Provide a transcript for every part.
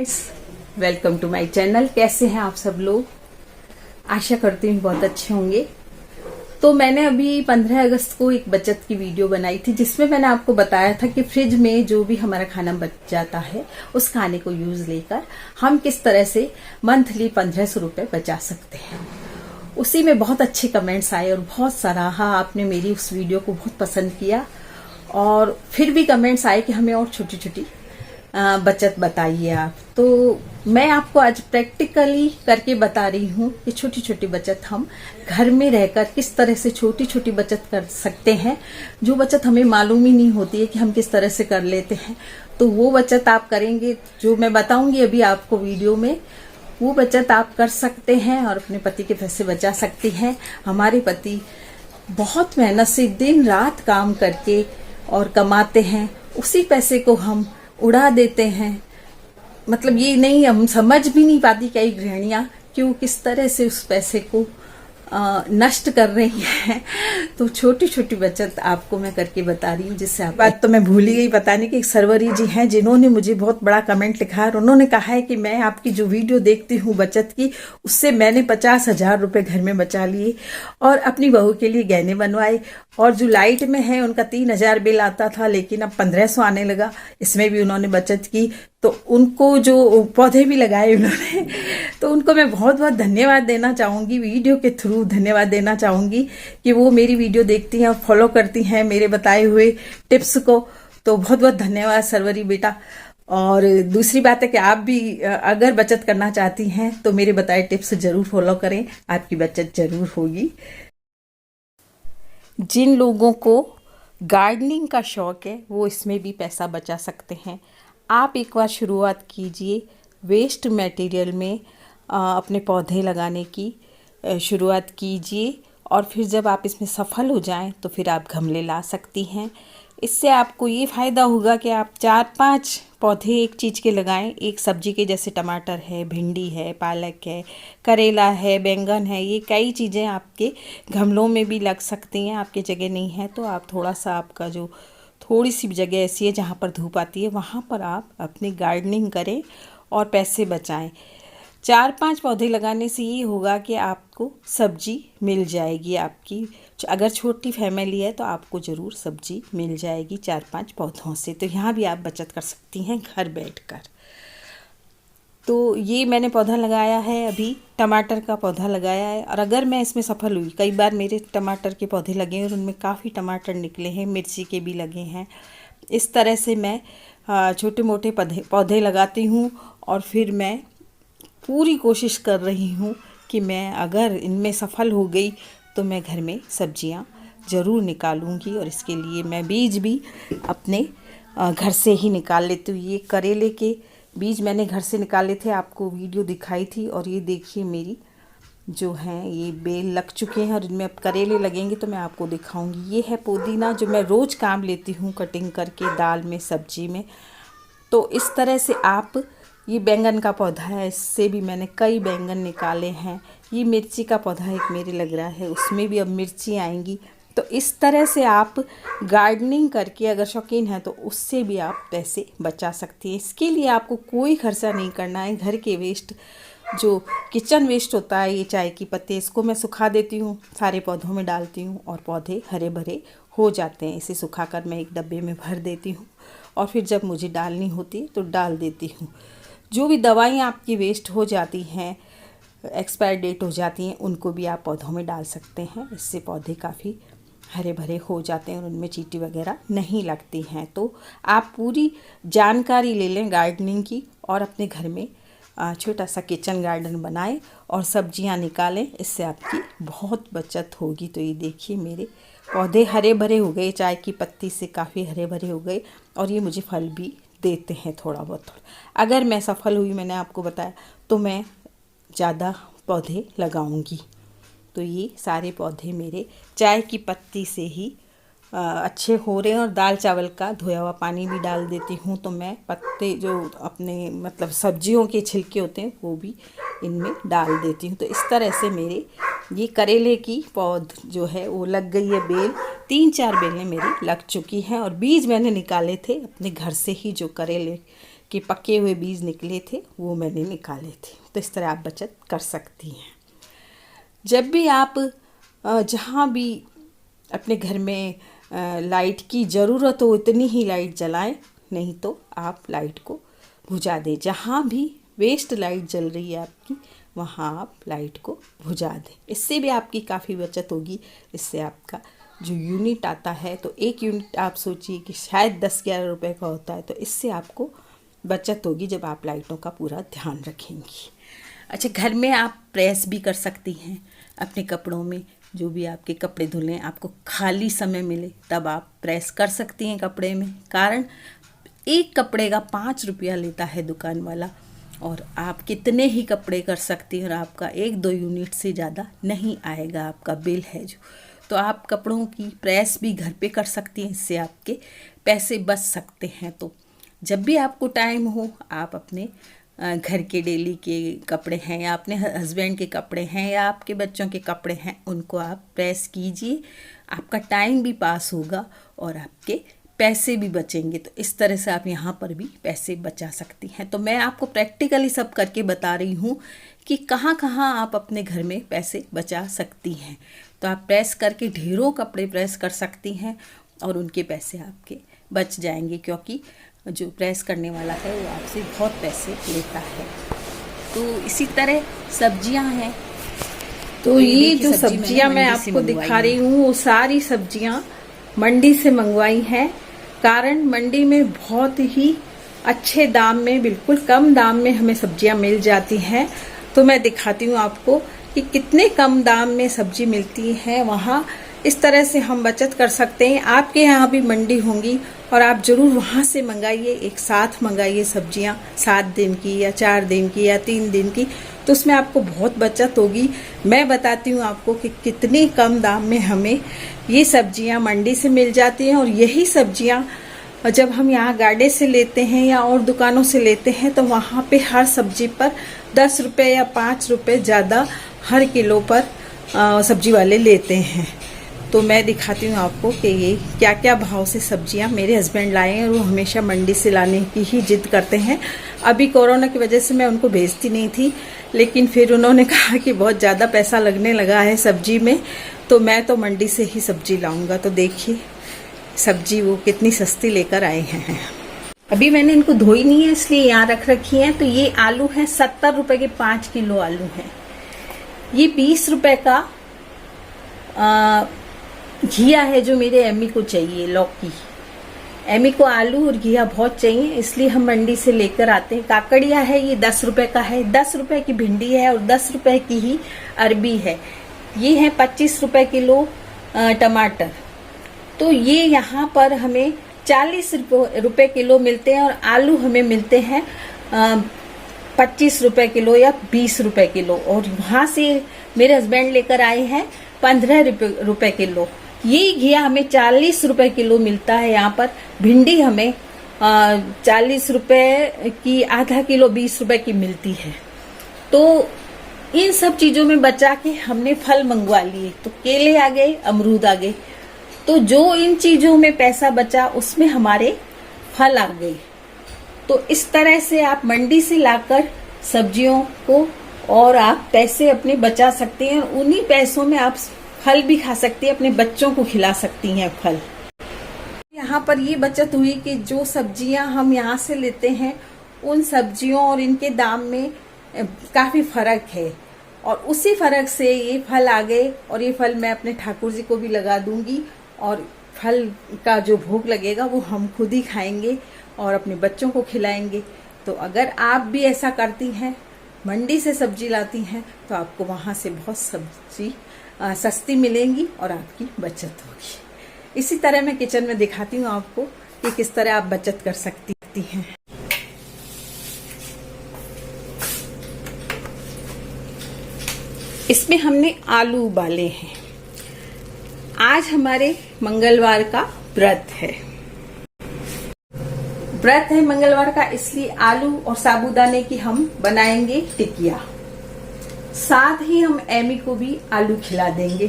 Welcome to my channel. कैसे हैं आप सब लोग? आशा करती हूँ बहुत अच्छे होंगे। तो मैंने अभी 15 अगस्त को एक बचत की वीडियो बनाई थी जिसमें मैंने आपको बताया था कि फ्रिज में जो भी हमारा खाना बच जाता है उस खाने को यूज लेकर हम किस तरह से मंथली 1500 रुपए बचा सकते हैं। उसी में बहुत अच्छे कमेंट्स आए और बहुत सराहा आपने मेरी उस वीडियो को, बहुत पसंद किया। और फिर भी कमेंट्स आए कि हमें और छोटी छोटी बचत बताइए आप। तो मैं आपको आज प्रैक्टिकली करके बता रही हूँ कि छोटी छोटी बचत हम घर में रहकर किस तरह से छोटी छोटी बचत कर सकते हैं, जो बचत हमें मालूम ही नहीं होती है कि हम किस तरह से कर लेते हैं। तो वो बचत आप करेंगे जो मैं बताऊंगी अभी आपको वीडियो में, वो बचत आप कर सकते हैं और अपने पति के पैसे बचा सकती हैं। हमारे पति बहुत मेहनत से दिन रात काम करके और कमाते हैं, उसी पैसे को हम उड़ा देते हैं। मतलब ये नहीं, हम समझ भी नहीं पाती कई गृहिणियां क्यों किस तरह से उस पैसे को नष्ट कर रही हैं। तो छोटी छोटी बचत आपको मैं करके बता रही हूँ जिससे आप। बात तो मैं भूल ही गई बताने की, एक सरवरी जी हैं जिन्होंने मुझे बहुत बड़ा कमेंट लिखा है और उन्होंने कहा है कि मैं आपकी जो वीडियो देखती हूँ बचत की, उससे मैंने 50,000 रुपए घर में बचा लिए और अपनी बहू के लिए गहने बनवाए। और जो लाइट में है उनका 3,000 बिल आता था लेकिन अब 1500 आने लगा, इसमें भी उन्होंने बचत की। तो उनको जो पौधे भी लगाए उन्होंने, तो उनको मैं बहुत बहुत धन्यवाद देना चाहूंगी, वीडियो के थ्रू धन्यवाद देना चाहूंगी कि वो मेरी वीडियो देखती हैं और फॉलो करती हैं मेरे बताए हुए टिप्स को। तो बहुत बहुत धन्यवाद सरवरी बेटा। और दूसरी बात है कि आप भी अगर बचत करना चाहती हैं तो मेरे बताए टिप्स जरूर फॉलो करें, आपकी बचत जरूर होगी। जिन लोगों को गार्डनिंग का शौक है वो इसमें भी पैसा बचा सकते हैं। आप एक बार शुरुआत कीजिए वेस्ट मटेरियल में अपने पौधे लगाने की शुरुआत कीजिए और फिर जब आप इसमें सफल हो जाएं तो फिर आप गमले ला सकती हैं। इससे आपको ये फ़ायदा होगा कि आप 4-5 पौधे एक चीज़ के लगाएं, एक सब्जी के, जैसे टमाटर है, भिंडी है, पालक है, करेला है, बैंगन है। ये कई चीज़ें आपके गमलों में भी लग सकती हैं। आपकी जगह नहीं है तो आप थोड़ा सा, आपका जो थोड़ी सी जगह ऐसी है जहाँ पर धूप आती है वहाँ पर आप अपनी गार्डनिंग करें और पैसे बचाएं। 4-5 पौधे लगाने से ये होगा कि आपको सब्जी मिल जाएगी। आपकी अगर छोटी फैमिली है तो आपको ज़रूर सब्जी मिल जाएगी 4-5 पौधों से। तो यहाँ भी आप बचत कर सकती हैं घर बैठकर। तो ये मैंने पौधा लगाया है, अभी टमाटर का पौधा लगाया है और अगर मैं इसमें सफल हुई, कई बार मेरे टमाटर के पौधे लगे हैं और उनमें काफ़ी टमाटर निकले हैं, मिर्ची के भी लगे हैं। इस तरह से मैं छोटे मोटे पौधे लगाती हूँ और फिर मैं पूरी कोशिश कर रही हूँ कि मैं अगर इनमें सफल हो गई तो मैं घर में सब्जियाँ ज़रूर निकालूंगी। और इसके लिए मैं बीज भी अपने घर से ही निकाल लेती हूँ। ये करेले के बीज मैंने घर से निकाले थे, आपको वीडियो दिखाई थी। और ये देखिए मेरी जो हैं ये बेल लग चुके हैं और इनमें अब करेले लगेंगे तो मैं आपको दिखाऊंगी। ये है पुदीना जो मैं रोज़ काम लेती हूँ कटिंग करके दाल में, सब्जी में। तो इस तरह से आप, ये बैंगन का पौधा है, इससे भी मैंने कई बैंगन निकाले हैं। ये मिर्ची का पौधा एक मेरे लग रहा है, उसमें भी अब मिर्ची आएंगी। तो इस तरह से आप गार्डनिंग करके अगर शौकीन हैं तो उससे भी आप पैसे बचा सकती हैं। इसके लिए आपको कोई खर्चा नहीं करना है। घर के वेस्ट, जो किचन वेस्ट होता है, ये चाय की पत्ते, इसको मैं सुखा देती हूँ, सारे पौधों में डालती हूँ और पौधे हरे भरे हो जाते हैं। इसे सुखाकर मैं एक डब्बे में भर देती हूँ और फिर जब मुझे डालनी होती है तो डाल देती हूँ। जो भी दवाइयाँ आपकी वेस्ट हो जाती हैं, एक्सपायर डेट हो जाती हैं, उनको भी आप पौधों में डाल सकते हैं। इससे पौधे काफ़ी हरे भरे हो जाते हैं और उनमें चींटी वगैरह नहीं लगती हैं। तो आप पूरी जानकारी ले लें गार्डनिंग की और अपने घर में छोटा सा किचन गार्डन बनाएं और सब्जियां निकालें। इससे आपकी बहुत बचत होगी। तो ये देखिए मेरे पौधे हरे भरे हो गए, चाय की पत्ती से काफ़ी हरे भरे हो गए और ये मुझे फल भी देते हैं थोड़ा बहुत। अगर मैं सफल हुई, मैंने आपको बताया, तो मैं ज़्यादा पौधे लगाऊंगी। तो ये सारे पौधे मेरे चाय की पत्ती से ही अच्छे हो रहे हैं। और दाल चावल का धोया हुआ पानी भी डाल देती हूँ। तो मैं पत्ते जो अपने मतलब सब्जियों के छिलके होते हैं वो भी इनमें डाल देती हूँ। तो इस तरह से मेरे ये करेले की पौध जो है वो लग गई है बेल, 3-4 बेलें मेरी लग चुकी हैं। और बीज मैंने निकाले थे अपने घर से ही, जो करेले के पके हुए बीज निकले थे वो मैंने निकाले थे। तो इस तरह आप बचत कर सकती हैं। जब भी आप जहाँ भी अपने घर में लाइट की ज़रूरत हो उतनी ही लाइट जलाएं, नहीं तो आप लाइट को बुझा दें। जहाँ भी वेस्ट लाइट जल रही है आपकी, वहाँ आप लाइट को बुझा दें। इससे भी आपकी काफ़ी बचत होगी। इससे आपका जो यूनिट आता है, तो एक यूनिट आप सोचिए कि शायद 10-11 रुपए का होता है, तो इससे आपको बचत होगी जब आप लाइटों का पूरा ध्यान रखेंगी। अच्छा, घर में आप प्रेस भी कर सकती हैं अपने कपड़ों में। जो भी आपके कपड़े धुलें, आपको खाली समय मिले तब आप प्रेस कर सकती हैं कपड़े में। कारण एक कपड़े का 5 रुपया लेता है दुकान वाला, और आप कितने ही कपड़े कर सकती हैं और आपका 1-2 यूनिट से ज़्यादा नहीं आएगा आपका बिल है जो। तो आप कपड़ों की प्रेस भी घर पे कर सकती हैं, इससे आपके पैसे बच सकते हैं। तो जब भी आपको टाइम हो, आप अपने घर के डेली के कपड़े हैं या अपने हस्बैंड के कपड़े हैं या आपके बच्चों के कपड़े हैं, उनको आप प्रेस कीजिए। आपका टाइम भी पास होगा और आपके पैसे भी बचेंगे। तो इस तरह से आप यहाँ पर भी पैसे बचा सकती हैं। तो मैं आपको प्रैक्टिकली सब करके बता रही हूँ कि कहाँ कहाँ आप अपने घर में पैसे बचा सकती हैं। तो आप प्रेस करके ढेरों कपड़े प्रेस कर सकती हैं और उनके पैसे आपके बच जाएंगे, क्योंकि जो प्रेस करने वाला है वो आपसे बहुत पैसे लेता है। तो इसी तरह सब्जियां हैं। तो ये जो सब्जियां मैं आपको दिखा रही हूँ, वो सारी सब्जियां मंडी से मंगवाई हैं। कारण मंडी में बहुत ही अच्छे दाम में, बिल्कुल कम दाम में हमें सब्जियां मिल जाती हैं। तो मैं दिखाती हूँ आपको कि कितने कम दाम में सब्जी मिलती है वहाँ। इस तरह से हम बचत कर सकते हैं। आपके यहाँ भी मंडी होंगी और आप जरूर वहाँ से मंगाइए, एक साथ मंगाइए सब्जियाँ, 7 दिन की या 4 दिन की या 3 दिन की। तो उसमें आपको बहुत बचत होगी। मैं बताती हूँ आपको कि कितने कम दाम में हमें ये सब्जियाँ मंडी से मिल जाती हैं। और यही सब्जियाँ जब हम यहाँ गाड़े से लेते हैं या और दुकानों से लेते हैं, तो वहाँ पे हर सब्जी पर 10 रुपये या 5 रुपये ज़्यादा हर किलो पर सब्जी वाले लेते हैं। तो मैं दिखाती हूँ आपको कि ये क्या क्या भाव से सब्जियाँ मेरे हस्बैंड लाए हैं, और वो हमेशा मंडी से लाने की ही जिद करते हैं। अभी कोरोना की वजह से मैं उनको भेजती नहीं थी, लेकिन फिर उन्होंने कहा कि बहुत ज़्यादा पैसा लगने लगा है सब्जी में, तो मैं तो मंडी से ही सब्जी लाऊंगा। तो देखिए सब्जी वो कितनी सस्ती लेकर आए हैं। अभी मैंने इनको धोई नहीं है, इसलिए यहाँ रख रखी है। तो ये आलू है 70 रुपए के 5 किलो आलू हैं। ये 20 रुपए का घिया है जो मेरे एमी को चाहिए, लौकी। एमी को आलू और घिया बहुत चाहिए, इसलिए हम मंडी से लेकर आते हैं। काकड़िया है, ये 10 रुपए का है। 10 रुपए की भिंडी है और 10 रुपए की ही अरबी है। ये है 25 रुपए किलो टमाटर। तो ये यहाँ पर हमें 40 रुपए किलो मिलते हैं, और आलू हमें मिलते हैं 25 रुपए किलो या 20 रुपए किलो। और वहां से मेरे हस्बैंड लेकर आए हैं 15 रुपए किलो। ये घिया हमें 40 रुपए किलो मिलता है यहाँ पर। भिंडी हमें 40 रुपए की आधा किलो 20 रुपए की मिलती है। तो इन सब चीजों में बचा के हमने फल मंगवा लिए। तो केले आ गए, अमरूद आ गए। तो जो इन चीजों में पैसा बचा उसमें हमारे फल आ गए। तो इस तरह से आप मंडी से लाकर सब्जियों को और आप पैसे अपने बचा सकते हैं। उन्हीं पैसों में आप फल भी खा सकती हैं, अपने बच्चों को खिला सकती हैं फल। यहाँ पर ये बचत हुई कि जो सब्जियां हम यहाँ से लेते हैं, उन सब्जियों और इनके दाम में काफी फर्क है। और उसी फर्क से ये फल आ गए, और ये फल मैं अपने ठाकुर जी को भी लगा दूंगी। और फल का जो भोग लगेगा वो हम खुद ही खाएंगे और अपने बच्चों को खिलाएंगे। तो अगर आप भी ऐसा करती हैं, मंडी से सब्जी लाती हैं, तो आपको वहां से बहुत सब्जी सस्ती मिलेंगी और आपकी बचत होगी। इसी तरह मैं किचन में दिखाती हूँ आपको कि किस तरह आप बचत कर सकती हैं। इसमें हमने आलू उबाले हैं। आज हमारे मंगलवार का व्रत है। व्रत है मंगलवार का, इसलिए आलू और साबूदाने की हम बनाएंगे टिकिया। साथ ही हम एमी को भी आलू खिला देंगे,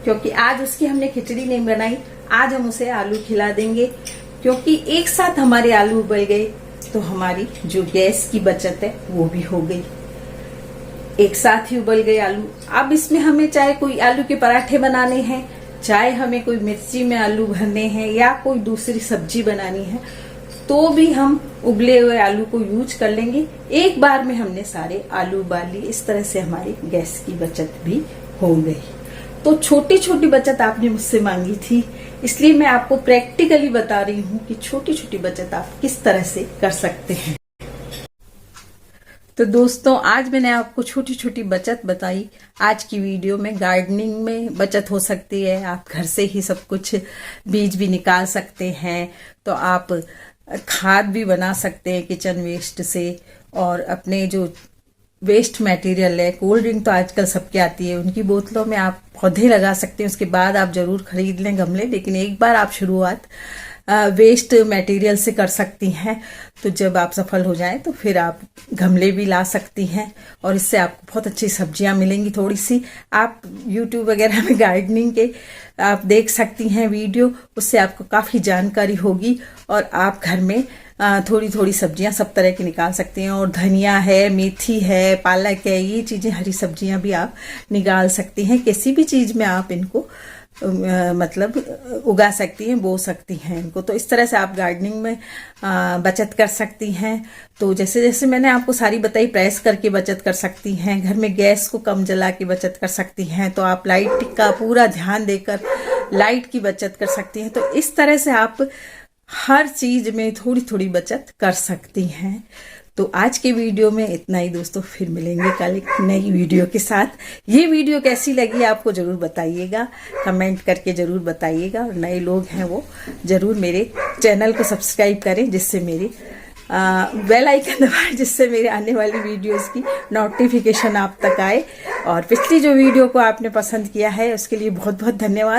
क्योंकि आज उसकी हमने खिचड़ी नहीं बनाई। आज हम उसे आलू खिला देंगे, क्योंकि एक साथ हमारे आलू उबल गए। तो हमारी जो गैस की बचत है वो भी हो गई। एक साथ ही उबल गए आलू। अब इसमें हमें चाहे कोई आलू के पराठे बनाने हैं, चाहे हमें कोई मिर्ची में आलू भरने हैं या कोई दूसरी सब्जी बनानी है, तो भी हम उबले हुए आलू को यूज कर लेंगे। एक बार में हमने सारे आलू उबाल लिए। इस तरह से हमारी गैस की बचत भी हो गई। तो छोटी छोटी बचत आपने मुझसे मांगी थी, इसलिए मैं आपको प्रैक्टिकली बता रही हूँ कि छोटी छोटी बचत आप किस तरह से कर सकते हैं। तो दोस्तों, आज मैंने आपको छोटी छोटी बचत बताई। आज की वीडियो में गार्डनिंग में बचत हो सकती है। आप घर से ही सब कुछ बीज भी निकाल सकते हैं, तो आप खाद भी बना सकते हैं किचन वेस्ट से, और अपने जो वेस्ट मटेरियल है, कोल्ड ड्रिंक तो आजकल सबके आती है, उनकी बोतलों में आप पौधे लगा सकते हैं। उसके बाद आप जरूर खरीद लें गमले, लेकिन एक बार आप शुरुआत वेस्ट मटेरियल से कर सकती हैं। तो जब आप सफल हो जाएं तो फिर आप गमले भी ला सकती हैं, और इससे आपको बहुत अच्छी सब्जियां मिलेंगी। थोड़ी सी आप YouTube वगैरह में गार्डनिंग के आप देख सकती हैं वीडियो, उससे आपको काफ़ी जानकारी होगी, और आप घर में थोड़ी थोड़ी सब्जियां सब तरह की निकाल सकती हैं। और धनिया है, मेथी है, पालक है, ये चीज़ें हरी सब्जियां भी आप निकाल सकती हैं। किसी भी चीज़ में आप इनको मतलब उगा सकती हैं, बो सकती हैं इनको। तो इस तरह से आप गार्डनिंग में बचत कर सकती हैं। तो जैसे जैसे मैंने आपको सारी बताई, प्रेस करके बचत कर सकती हैं, घर में गैस को कम जला के बचत कर सकती हैं, तो आप लाइट का पूरा ध्यान देकर लाइट की बचत कर सकती हैं। तो इस तरह से आप हर चीज में थोड़ी थोड़ी बचत कर सकती हैं। तो आज के वीडियो में इतना ही दोस्तों, फिर मिलेंगे कल एक नई वीडियो के साथ। ये वीडियो कैसी लगी आपको जरूर बताइएगा, कमेंट करके जरूर बताइएगा। और नए लोग हैं वो जरूर मेरे चैनल को सब्सक्राइब करें, जिससे मेरी बेल आइकन दबाएं, जिससे मेरे आने वाली वीडियोस की नोटिफिकेशन आप तक आए। और पिछली जो वीडियो को आपने पसंद किया है उसके लिए बहुत बहुत धन्यवाद।